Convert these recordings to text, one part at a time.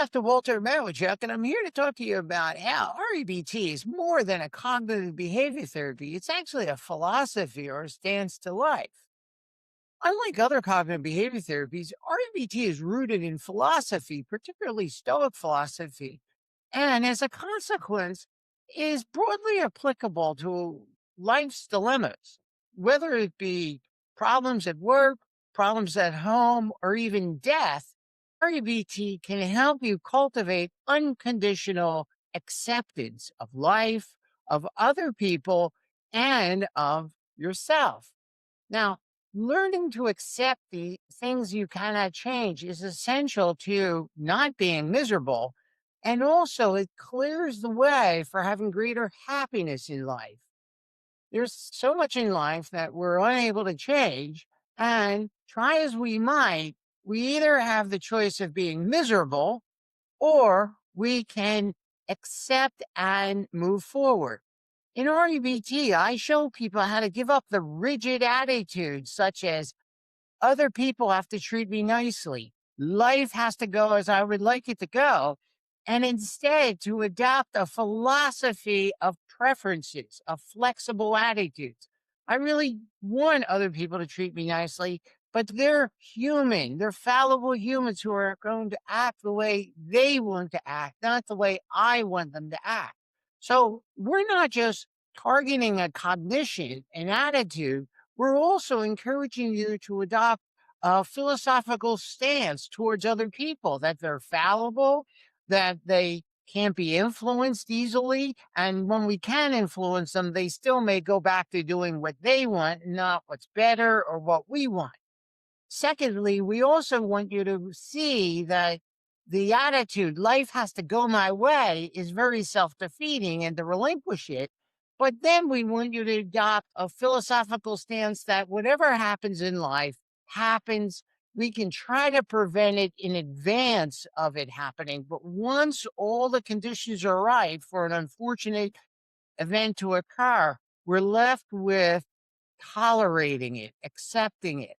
Dr. Walter Marowchuk, and I'm here to talk to you about how REBT is more than a cognitive behavior therapy. It's actually a philosophy or a stance to life. Unlike other cognitive behavior therapies, REBT is rooted in philosophy, particularly Stoic philosophy, and as a consequence, is broadly applicable to life's dilemmas, whether it be problems at work, problems at home, or even death. REBT can help you cultivate unconditional acceptance of life, of other people, and of yourself. Now, learning to accept the things you cannot change is essential to not being miserable. And also, it clears the way for having greater happiness in life. There's so much in life that we're unable to change. And try as we might, we either have the choice of being miserable or we can accept and move forward. In REBT, I show people how to give up the rigid attitudes such as other people have to treat me nicely. Life has to go as I would like it to go. And instead, to adopt a philosophy of preferences, of flexible attitudes. I really want other people to treat me nicely, but they're human. They're fallible humans who are going to act the way they want to act, not the way I want them to act. So we're not just targeting a cognition, an attitude, we're also encouraging you to adopt a philosophical stance towards other people, that they're fallible, that they can't be influenced easily. And when we can influence them, they still may go back to doing what they want, not what's better or what we want. Secondly, we also want you to see that the attitude, life has to go my way, is very self defeating, and to relinquish it. But then we want you to adopt a philosophical stance that whatever happens in life happens. We can try to prevent it in advance of it happening. But once all the conditions are right for an unfortunate event to occur, we're left with tolerating it, accepting it.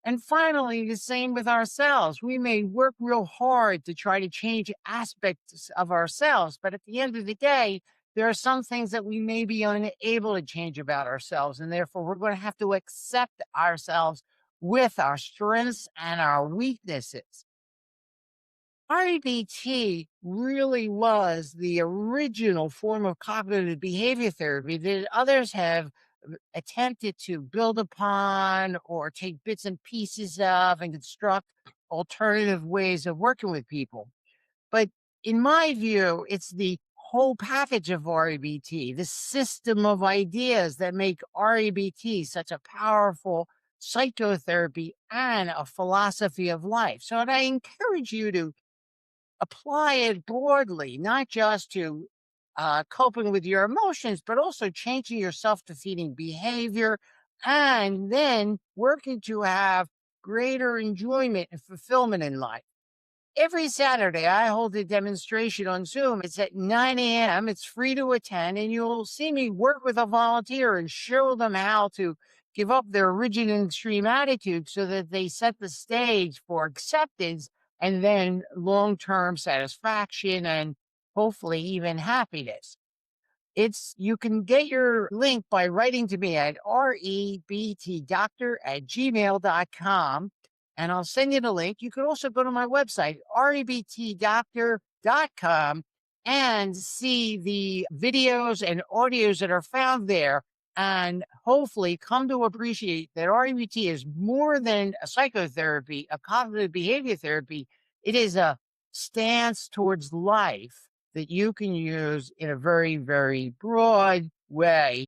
And finally, the same with ourselves. We may work real hard to try to change aspects of ourselves, but at the end of the day, there are some things that we may be unable to change about ourselves. And therefore, we're going to have to accept ourselves with our strengths and our weaknesses. REBT really was the original form of cognitive behavior therapy that others have attempted to build upon or take bits and pieces of and construct alternative ways of working with people. But in my view, it's the whole package of REBT, the system of ideas that make REBT such a powerful psychotherapy and a philosophy of life. So I encourage you to apply it broadly, not just to coping with your emotions, but also changing your self defeating behavior and then working to have greater enjoyment and fulfillment in life. Every Saturday, I hold a demonstration on Zoom. It's at 9 a.m. It's free to attend, and you'll see me work with a volunteer and show them how to give up their rigid and extreme attitude so that they set the stage for acceptance and then long-term satisfaction and hopefully even happiness. You can get your link by writing to me at rebtdoctor@gmail.com, and I'll send you the link. You can also go to my website, rebtdoctor.com, and see the videos and audios that are found there, and hopefully come to appreciate that REBT is more than a psychotherapy, a cognitive behavior therapy. It is a stance towards life that you can use in a very, very broad way